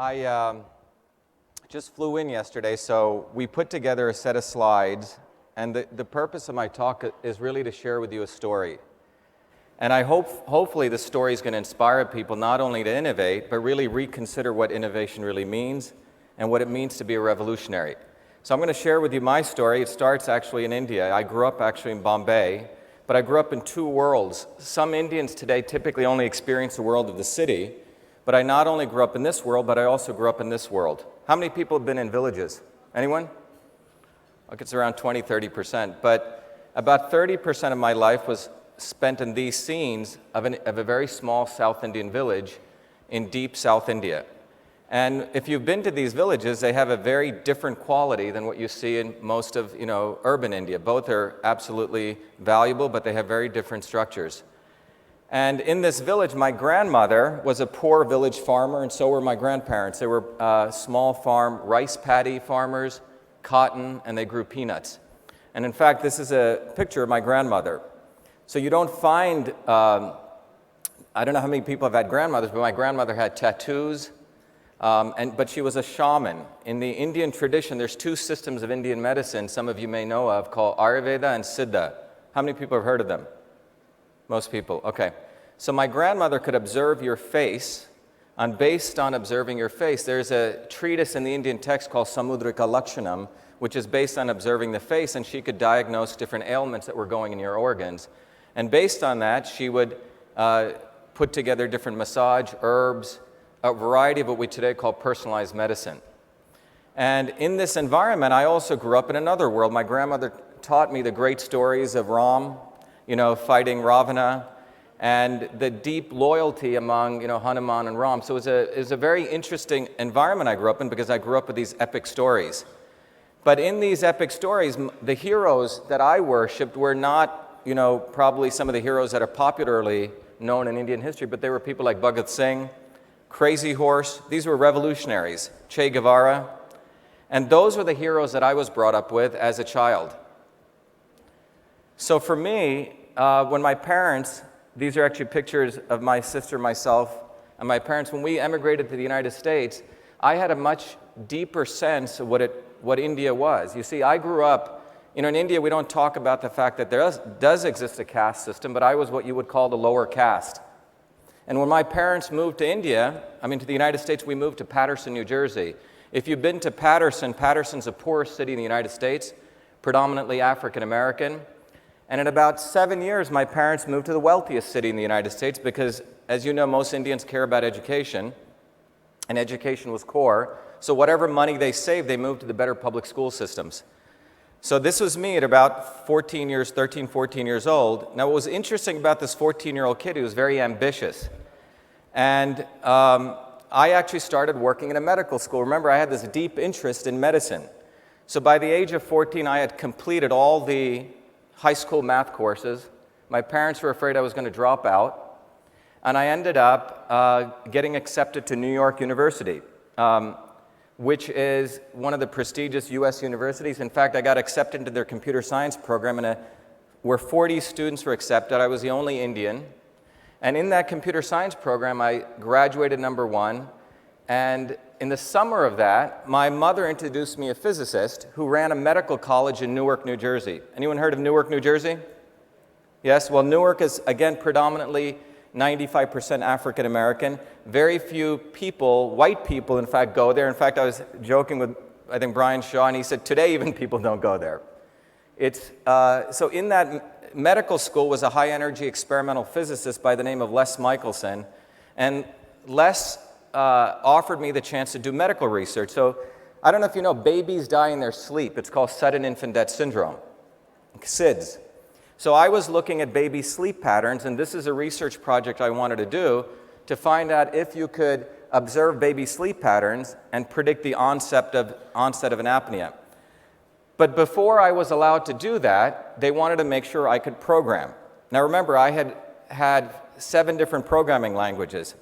I just flew in yesterday, so we put together a set of slides, and the purpose of my talk is really to share with you a story. And I hopefully the story is going to inspire people not only to innovate, but really reconsider what innovation really means and what it means to be a revolutionary. So I'm going to share with you my story. It starts actually in India. I grew up actually in Bombay, but I grew up in two worlds. Some Indians today typically only experience the world of the city, but I not only grew up in this world, but I also grew up in this world. How many people have been in villages? Anyone? Okay, it's around 20-30%, but about 30% of my life was spent in these scenes of a very small South Indian village in deep South India. And if you've been to these villages, they have a very different quality than what you see in most of, urban India. Both are absolutely valuable, but they have very different structures. And in this village, my grandmother was a poor village farmer, and so were my grandparents. They were small farm rice paddy farmers, cotton, and they grew peanuts. And in fact, this is a picture of my grandmother. So you don't find, I don't know how many people have had grandmothers, but my grandmother had tattoos, but she was a shaman. In the Indian tradition, there's two systems of Indian medicine some of you may know of called Ayurveda and Siddha. How many people have heard of them? Most people, okay. So my grandmother could observe your face, and based on observing your face, there's a treatise in the Indian text called Samudrika Lakshanam, which is based on observing the face, and she could diagnose different ailments that were going in your organs. And based on that, she would put together different massage, herbs, a variety of what we today call personalized medicine. And in this environment, I also grew up in another world. My grandmother taught me the great stories of Ram, fighting Ravana, and the deep loyalty among, Hanuman and Ram. So it was a very interesting environment I grew up in because I grew up with these epic stories. But in these epic stories, the heroes that I worshipped were not, probably some of the heroes that are popularly known in Indian history, but they were people like Bhagat Singh, Crazy Horse. These were revolutionaries, Che Guevara. And those were the heroes that I was brought up with as a child. So for me, when my parents, these are actually pictures of my sister, myself, and my parents, when we emigrated to the United States, I had a much deeper sense of what India was. You see, I grew up, in India we don't talk about the fact that there does exist a caste system, but I was what you would call the lower caste. And when my parents moved to India, to the United States, we moved to Paterson, New Jersey. If you've been to Paterson's the poorest city in the United States, predominantly African American. And in about 7 years, my parents moved to the wealthiest city in the United States because, as you know, most Indians care about education, and education was core. So whatever money they saved, they moved to the better public school systems. So this was me at about 13, 14 years old. Now, what was interesting about this 14-year-old kid, he was very ambitious. And I actually started working in a medical school. Remember, I had this deep interest in medicine. So by the age of 14, I had completed all the high school math courses. My parents were afraid I was going to drop out. And I ended up getting accepted to New York University, which is one of the prestigious U.S. universities. In fact, I got accepted into their computer science program, where 40 students were accepted. I was the only Indian. And in that computer science program, I graduated number one. And in the summer of that, my mother introduced me a physicist who ran a medical college in Newark, New Jersey. Anyone heard of Newark, New Jersey? Yes? Well, Newark is, again, predominantly 95% African American. Very few people, white people, in fact, go there. In fact, I was joking with, I think, Brian Shaw, and he said, today even people don't go there. So in that medical school was a high-energy experimental physicist by the name of Les Michelson, and Les offered me the chance to do medical research. So I don't know if you know, babies die in their sleep. It's called sudden infant death syndrome, SIDS. So I was looking at baby sleep patterns, and this is a research project I wanted to do to find out if you could observe baby sleep patterns and predict the onset of an apnea. But before I was allowed to do that, they wanted to make sure I could program. Now remember, I had 7 different programming languages.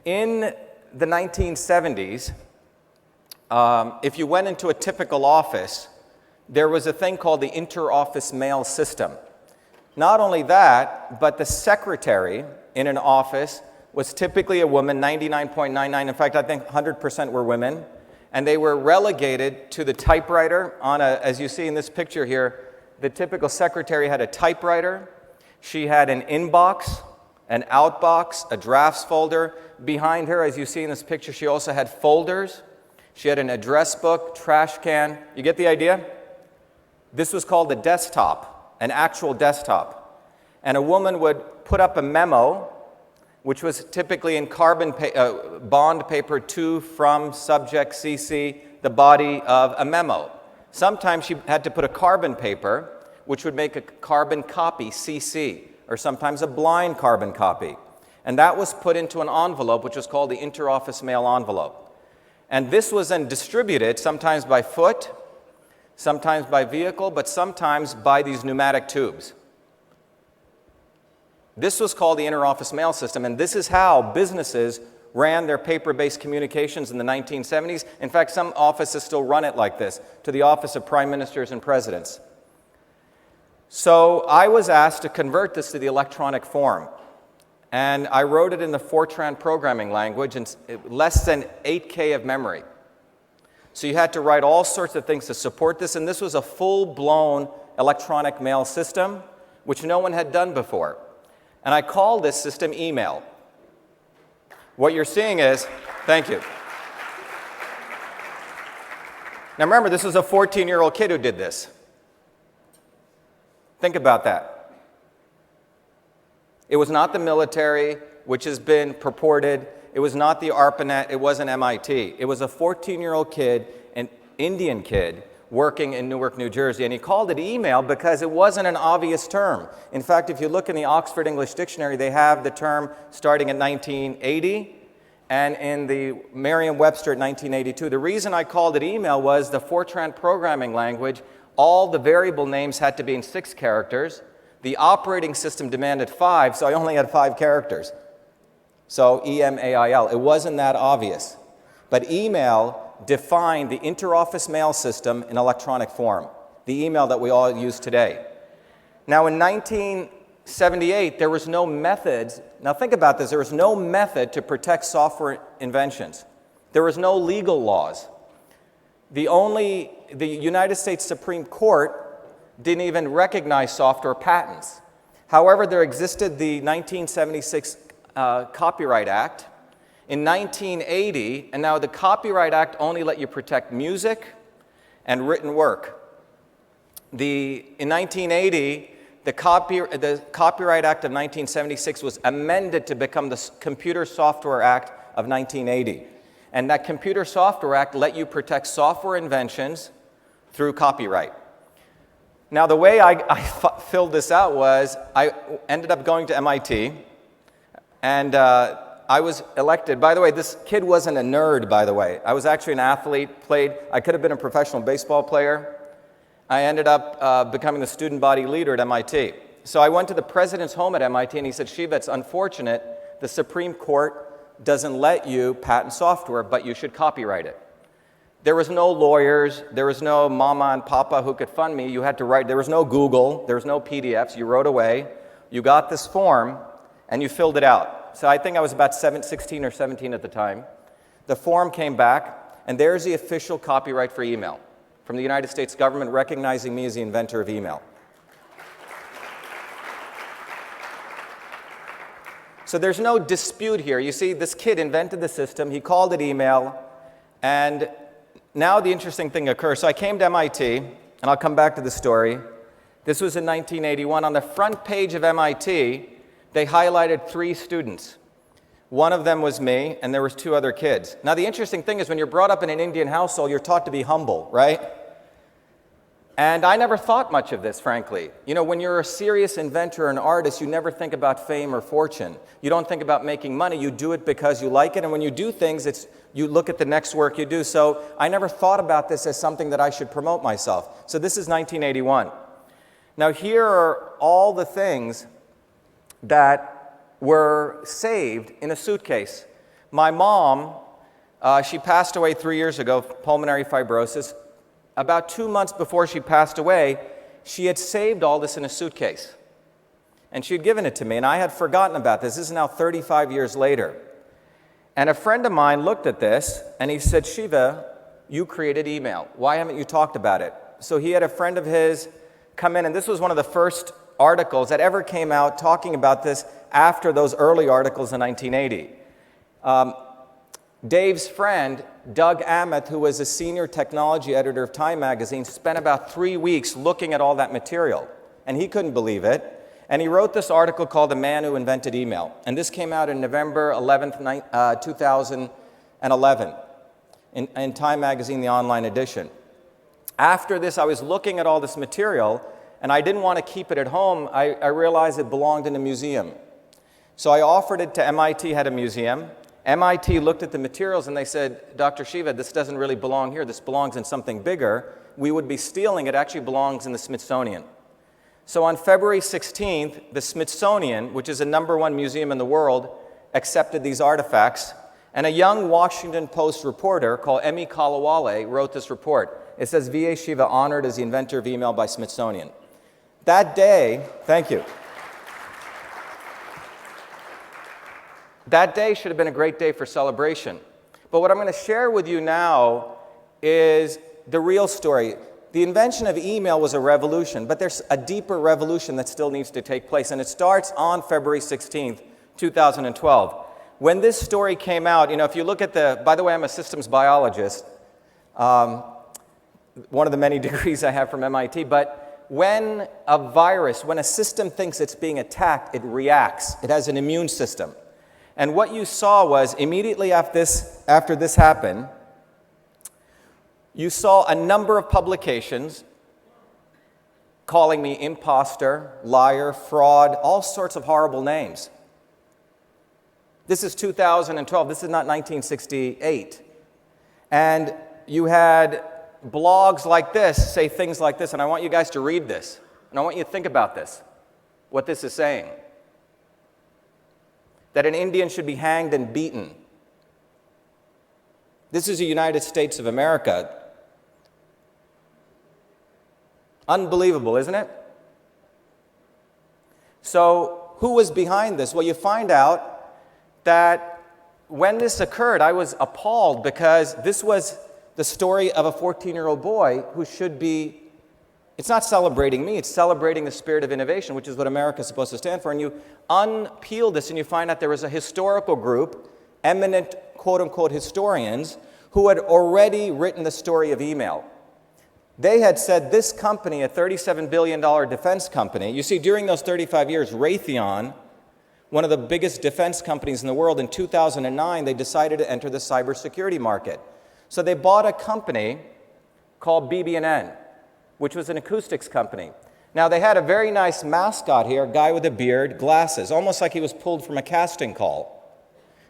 In the 1970s, if you went into a typical office, there was a thing called the inter-office mail system. Not only that, but the secretary in an office was typically a woman, 99.99. In fact, I think 100% were women. And they were relegated to the typewriter on a, as you see in this picture here, the typical secretary had a typewriter. She had an inbox, an outbox, a drafts folder. Behind her, as you see in this picture, she also had folders. She had an address book, trash can. You get the idea? This was called a desktop, an actual desktop. And a woman would put up a memo, which was typically in bond paper to, from, subject, CC, the body of a memo. Sometimes she had to put a carbon paper, which would make a carbon copy, CC, or sometimes a blind carbon copy. And that was put into an envelope, which was called the interoffice mail envelope. And this was then distributed, sometimes by foot, sometimes by vehicle, but sometimes by these pneumatic tubes. This was called the interoffice mail system, and this is how businesses ran their paper-based communications in the 1970s. In fact, some offices still run it like this, to the office of prime ministers and presidents. So I was asked to convert this to the electronic form, and I wrote it in the Fortran programming language in less than 8K of memory. So you had to write all sorts of things to support this, and this was a full-blown electronic mail system, which no one had done before. And I called this system email. What you're seeing is, thank you. Now remember, this was a 14-year-old kid who did this. Think about that. It was not the military, which has been purported. It was not the ARPANET. It wasn't MIT. It was a 14-year-old kid, an Indian kid, working in Newark, New Jersey, and he called it email because it wasn't an obvious term. In fact, if you look in the Oxford English Dictionary, they have the term starting in 1980, and in the Merriam-Webster at 1982. The reason I called it email was the Fortran programming language, all the variable names had to be in 6 characters. The operating system demanded 5, so I only had 5 characters. So E-M-A-I-L. It wasn't that obvious. But email defined the interoffice mail system in electronic form, the email that we all use today. Now in 1978, there was no methods. Now think about this. There was no method to protect software inventions. There was no legal laws. The United States Supreme Court didn't even recognize software patents. However, there existed the 1976 Copyright Act. In 1980, and now the Copyright Act only let you protect music and written work. In 1980, the Copyright Act of 1976 was amended to become the Computer Software Act of 1980. And that Computer Software Act let you protect software inventions through copyright. Now, the way I filled this out was I ended up going to MIT, and I was elected. By the way, this kid wasn't a nerd, by the way. I was actually an athlete, I could have been a professional baseball player. I ended up becoming the student body leader at MIT. So I went to the president's home at MIT, and he said, Shiva, it's unfortunate the Supreme Court doesn't let you patent software, but you should copyright it. There was no lawyers, there was no mama and papa who could fund me. You had to write, there was no Google, there was no PDFs. You wrote away, you got this form, and you filled it out. So I think I was about 16 or 17 at the time. The form came back, and there's the official copyright for email from the United States government recognizing me as the inventor of email. So there's no dispute here. You see, this kid invented the system, he called it email, and now the interesting thing occurs. So I came to MIT, and I'll come back to the story. This was in 1981. On the front page of MIT, they highlighted 3 students. One of them was me, and there was 2 other kids. Now, the interesting thing is when you're brought up in an Indian household, you're taught to be humble, right? And I never thought much of this, frankly. You know, when you're a serious inventor or an artist, you never think about fame or fortune. You don't think about making money. You do it because you like it, and when you do things, you look at the next work you do. So I never thought about this as something that I should promote myself. So this is 1981. Now, here are all the things that were saved in a suitcase. My mom, she passed away 3 years ago, pulmonary fibrosis. About 2 months before she passed away, she had saved all this in a suitcase. And she had given it to me, and I had forgotten about this. This is now 35 years later. And a friend of mine looked at this, and he said, Shiva, you created email. Why haven't you talked about it? So he had a friend of his come in, and this was one of the first articles that ever came out talking about this after those early articles in 1980. Dave's friend, Doug Amick, who was a senior technology editor of Time magazine, spent about 3 weeks looking at all that material, and he couldn't believe it. And he wrote this article called The Man Who Invented Email. And this came out in November 11th, 2011 in Time magazine, the online edition. After this, I was looking at all this material, and I didn't want to keep it at home. I realized it belonged in a museum. So I offered it to MIT, had a museum. MIT looked at the materials, and they said, Dr. Shiva, this doesn't really belong here. This belongs in something bigger. We would be stealing. It actually belongs in the Smithsonian. So on February 16th, the Smithsonian, which is the #1 museum in the world, accepted these artifacts, and a young Washington Post reporter called Emmy Kalawale wrote this report. It says, V.A. Shiva honored as the inventor of email by Smithsonian. That day, thank you. That day should have been a great day for celebration. But what I'm going to share with you now is the real story. The invention of email was a revolution, but there's a deeper revolution that still needs to take place, and it starts on February 16th, 2012. When this story came out, if you look at by the way, I'm a systems biologist, one of the many degrees I have from MIT, but when a system thinks it's being attacked, it reacts. It has an immune system. And what you saw was, immediately after this happened, you saw a number of publications calling me imposter, liar, fraud, all sorts of horrible names. This is 2012. This is not 1968. And you had blogs like this say things like this, and I want you guys to read this, and I want you to think about this, what this is saying. That an Indian should be hanged and beaten. This is the United States of America. Unbelievable, isn't it? So, who was behind this? Well, you find out that when this occurred, I was appalled because this was the story of a 14-year-old boy who should be, it's not celebrating me, it's celebrating the spirit of innovation, which is what America is supposed to stand for. And you unpeel this and you find out there was a historical group, eminent quote-unquote historians, who had already written the story of email. They had said this company, a $37 billion defense company, you see, during those 35 years, Raytheon, one of the biggest defense companies in the world, in 2009, they decided to enter the cybersecurity market. So they bought a company called BB&N, which was an acoustics company. Now, they had a very nice mascot here, a guy with a beard, glasses, almost like he was pulled from a casting call.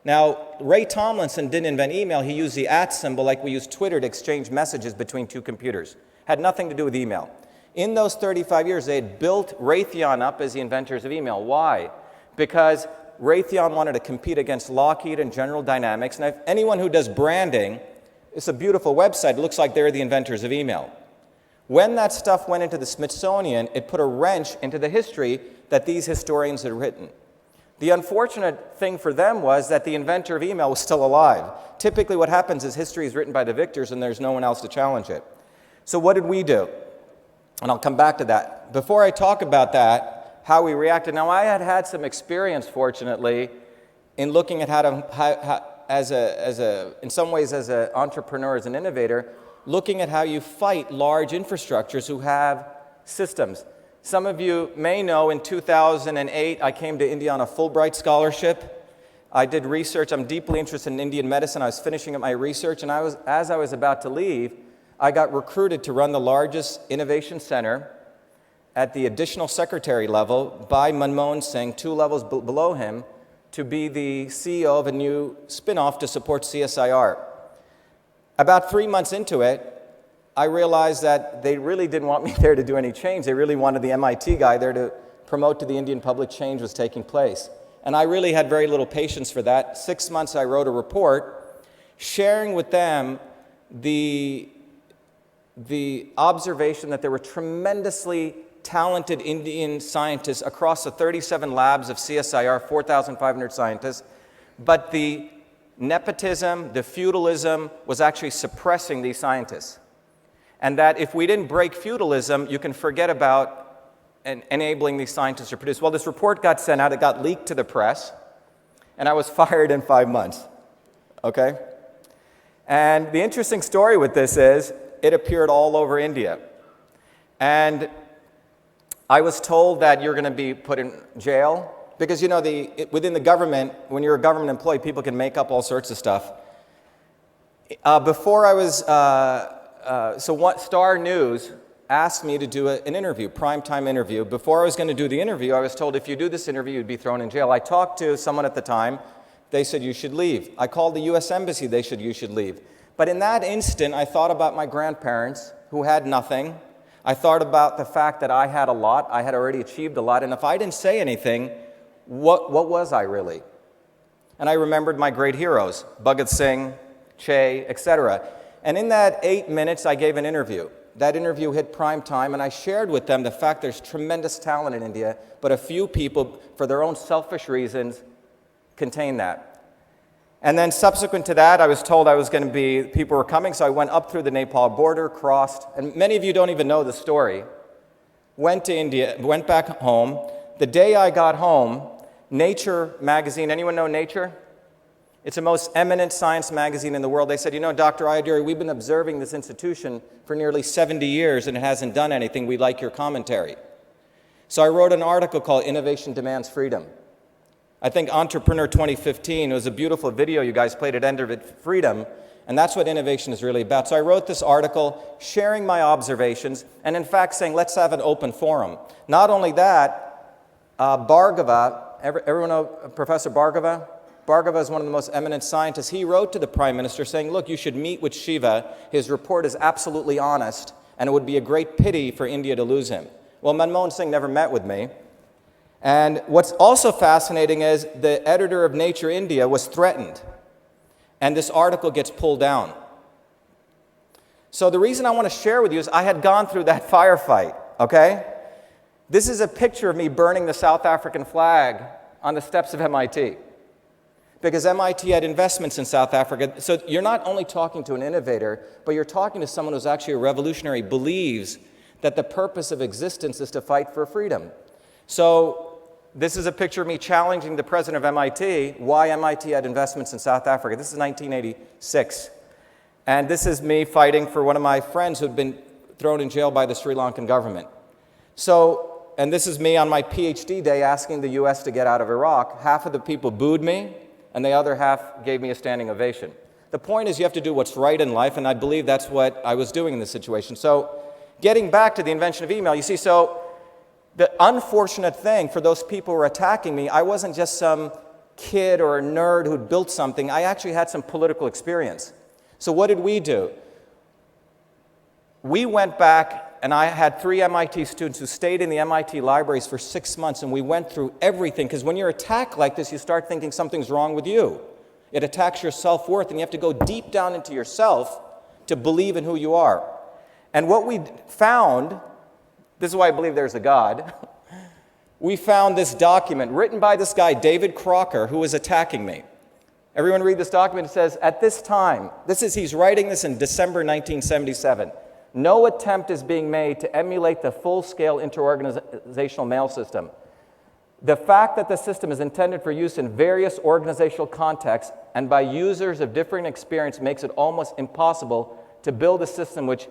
Now, Ray Tomlinson didn't invent email. He used the @ symbol like we use Twitter to exchange messages between two computers. Had nothing to do with email. In those 35 years, they had built Raytheon up as the inventors of email. Why? Because Raytheon wanted to compete against Lockheed and General Dynamics. And if anyone who does branding, it's a beautiful website. It looks like they're the inventors of email. When that stuff went into the Smithsonian, it put a wrench into the history that these historians had written. The unfortunate thing for them was that the inventor of email was still alive. Typically what happens is history is written by the victors and there's no one else to challenge it. So what did we do? And I'll come back to that. Before I talk about that, how we reacted. Now, I had some experience, fortunately, in looking at in some ways as an entrepreneur, as an innovator, looking at how you fight large infrastructures who have systems. Some of you may know in 2008, I came to India on a Fulbright scholarship. I did research. I'm deeply interested in Indian medicine. I was finishing up my research, and as I was about to leave, I got recruited to run the largest innovation center at the additional secretary level by Manmohan Singh, 2 levels below him, to be the CEO of a new spin-off to support CSIR. About 3 months into it, I realized that they really didn't want me there to do any change. They really wanted the MIT guy there to promote to the Indian public change was taking place. And I really had very little patience for that. 6 months I wrote a report sharing with them the observation that there were tremendously talented Indian scientists across the 37 labs of CSIR, 4,500 scientists, but the nepotism, the feudalism was actually suppressing these scientists. And that if we didn't break feudalism, you can forget about enabling these scientists to produce. Well, this report got sent out, it got leaked to the press, and I was fired in 5 months, okay? And the interesting story with this is, it appeared all over India. And I was told that you're going to be put in jail, because you know, within the government, when you're a government employee, people can make up all sorts of stuff. Before I was, Star News asked me to do an interview, primetime interview. Before I was going to do the interview, I was told if you do this interview, you'd be thrown in jail. I talked to someone at the time. They said, you should leave. I called the U.S. Embassy. They said, you should leave. But in that instant, I thought about my grandparents who had nothing. I thought about the fact that I had a lot. I had already achieved a lot. And if I didn't say anything, what was I really? And I remembered my great heroes, Bhagat Singh, Che, etc. And in that 8 minutes, I gave an interview. That interview hit prime time, and I shared with them the fact there's tremendous talent in India, but a few people, for their own selfish reasons, contain that. And then subsequent to that, I was told people were coming, so I went up through the Nepal border, crossed, and many of you don't even know the story. Went to India, went back home. The day I got home, Nature magazine, anyone know Nature? It's the most eminent science magazine in the world. They said, you know, Dr. Ayyadurai, we've been observing this institution for nearly 70 years and it hasn't done anything. We'd like your commentary. So I wrote an article called Innovation Demands Freedom. I think Entrepreneur 2015, it was a beautiful video you guys played at end of it, freedom, and that's what innovation is really about. So I wrote this article sharing my observations and in fact saying, let's have an open forum. Not only that, Bhargava, everyone know Professor Bhargava? Bhargava is one of the most eminent scientists. He wrote to the Prime Minister saying, look, you should meet with Shiva. His report is absolutely honest, and it would be a great pity for India to lose him. Well, Manmohan Singh never met with me. And what's also fascinating is the editor of Nature India was threatened, and this article gets pulled down. So the reason I want to share with you is I had gone through that firefight, okay? This is a picture of me burning the South African flag on the steps of MIT. Because MIT had investments in South Africa. So you're not only talking to an innovator, but you're talking to someone who's actually a revolutionary, believes that the purpose of existence is to fight for freedom. So this is a picture of me challenging the president of MIT, why MIT had investments in South Africa. This is 1986. And this is me fighting for one of my friends who'd been thrown in jail by the Sri Lankan government. And this is me on my PhD day asking the US to get out of Iraq. Half of the people booed me, and the other half gave me a standing ovation. The point is you have to do what's right in life, and I believe that's what I was doing in this situation. So getting back to the invention of email, you see, so the unfortunate thing for those people who were attacking me, I wasn't just some kid or a nerd who'd built something. I actually had some political experience. So what did we do? We went back, and I had 3 MIT students who stayed in the MIT libraries for 6 months, and we went through everything. Because when you're attacked like this, you start thinking something's wrong with you. It attacks your self-worth, and you have to go deep down into yourself to believe in who you are. And what we found, this is why I believe there's a God, we found this document written by this guy, David Crocker, who was attacking me. Everyone read this document. It says, at this time, he's writing this in December 1977. No attempt is being made to emulate the full-scale interorganizational mail system. The fact that the system is intended for use in various organizational contexts and by users of differing experience makes it almost impossible to build a system which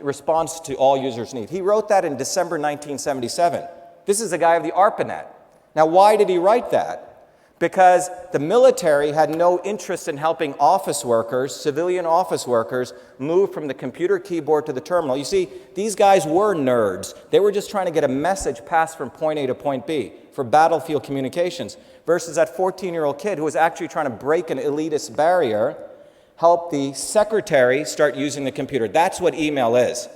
responds to all users' needs. He wrote that in December 1977. This is a guy of the ARPANET. Now, why did he write that? Because the military had no interest in helping office workers, civilian office workers, move from the computer keyboard to the terminal. You see, these guys were nerds. They were just trying to get a message passed from point A to point B for battlefield communications, versus that 14-year-old kid who was actually trying to break an elitist barrier, help the secretary start using the computer. That's what email is.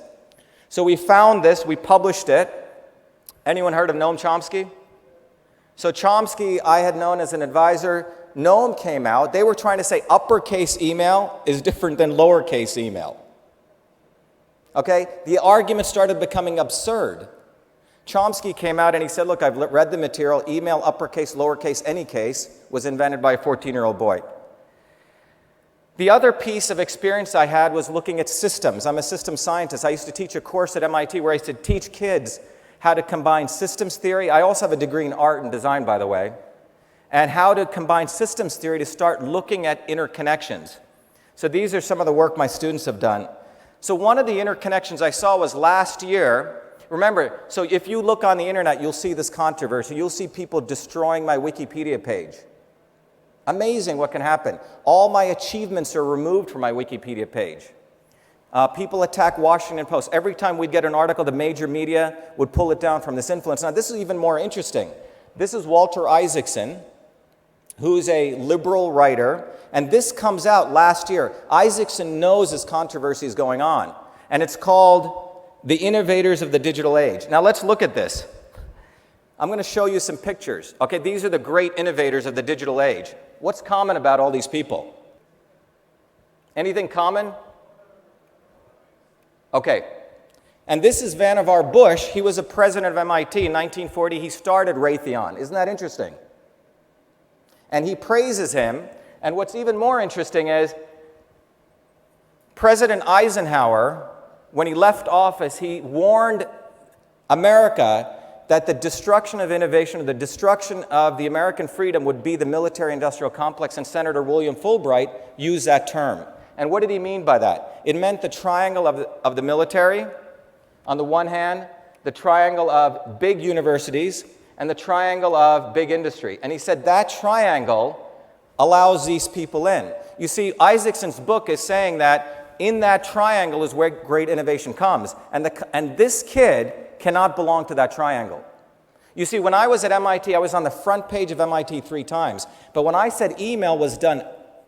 So we found this, we published it. Anyone heard of Noam Chomsky? So Chomsky, I had known as an advisor. Noam came out. They were trying to say uppercase email is different than lowercase email. Okay? The argument started becoming absurd. Chomsky came out and he said, look, I've read the material. Email, uppercase, lowercase, any case, was invented by a 14-year-old boy. The other piece of experience I had was looking at systems. I'm a systems scientist. I used to teach a course at MIT where I used to teach kids how to combine systems theory. I also have a degree in art and design, by the way, and how to combine systems theory to start looking at interconnections. So these are some of the work my students have done. So one of the interconnections I saw was last year. Remember, so if you look on the internet, you'll see this controversy. You'll see people destroying my Wikipedia page. Amazing what can happen. All my achievements are removed from my Wikipedia page. People attack Washington Post. Every time we'd get an article, the major media would pull it down from this influence. Now, this is even more interesting. This is Walter Isaacson, who's a liberal writer, and this comes out last year. Isaacson knows this controversy is going on, and it's called The Innovators of the Digital Age. Now, let's look at this. I'm going to show you some pictures. Okay, these are the great innovators of the digital age. What's common about all these people? Anything common? Okay. And this is Vannevar Bush. He was a president of MIT in 1940. He started Raytheon. Isn't that interesting? And he praises him. And what's even more interesting is President Eisenhower, when he left office, he warned America that the destruction of innovation, the destruction of the American freedom would be the military-industrial complex, and Senator William Fulbright used that term. And what did he mean by that? It meant the triangle of the military, on the one hand, the triangle of big universities, and the triangle of big industry. And he said that triangle allows these people in. You see, Isaacson's book is saying that in that triangle is where great innovation comes. And this kid cannot belong to that triangle. You see, when I was at MIT, I was on the front page of MIT 3 times. But when I said email was done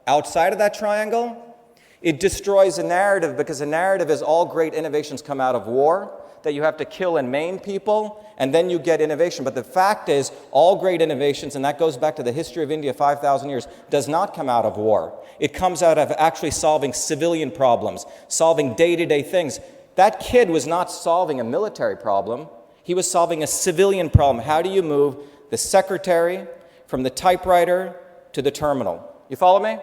outside of that triangle, it destroys a narrative, because a narrative is all great innovations come out of war, that you have to kill and maim people, and then you get innovation. But the fact is, all great innovations, and that goes back to the history of India 5,000 years, does not come out of war. It comes out of actually solving civilian problems, solving day-to-day things. That kid was not solving a military problem. He was solving a civilian problem. How do you move the secretary from the typewriter to the terminal? You follow me?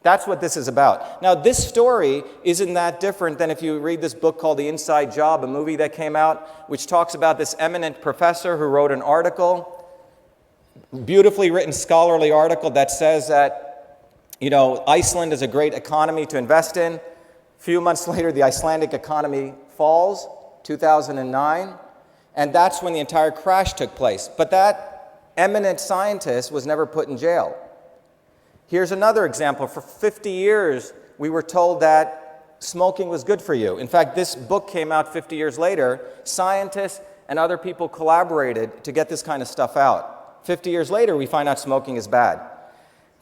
That's what this is about. Now, this story isn't that different than if you read this book called The Inside Job, a movie that came out, which talks about this eminent professor who wrote an article, beautifully written scholarly article that says that, Iceland is a great economy to invest in. A few months later, the Icelandic economy falls, 2009, and that's when the entire crash took place. But that eminent scientist was never put in jail. Here's another example. For 50 years, we were told that smoking was good for you. In fact, this book came out 50 years later. Scientists and other people collaborated to get this kind of stuff out. 50 years later, we find out smoking is bad.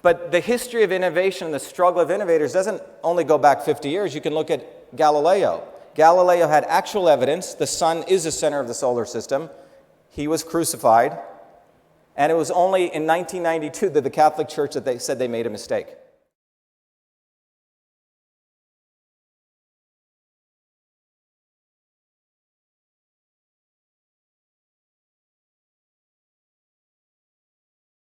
But the history of innovation and the struggle of innovators doesn't only go back 50 years. You can look at Galileo. Galileo had actual evidence. The sun is the center of the solar system. He was crucified. And it was only in 1992 that the Catholic Church that they said they made a mistake.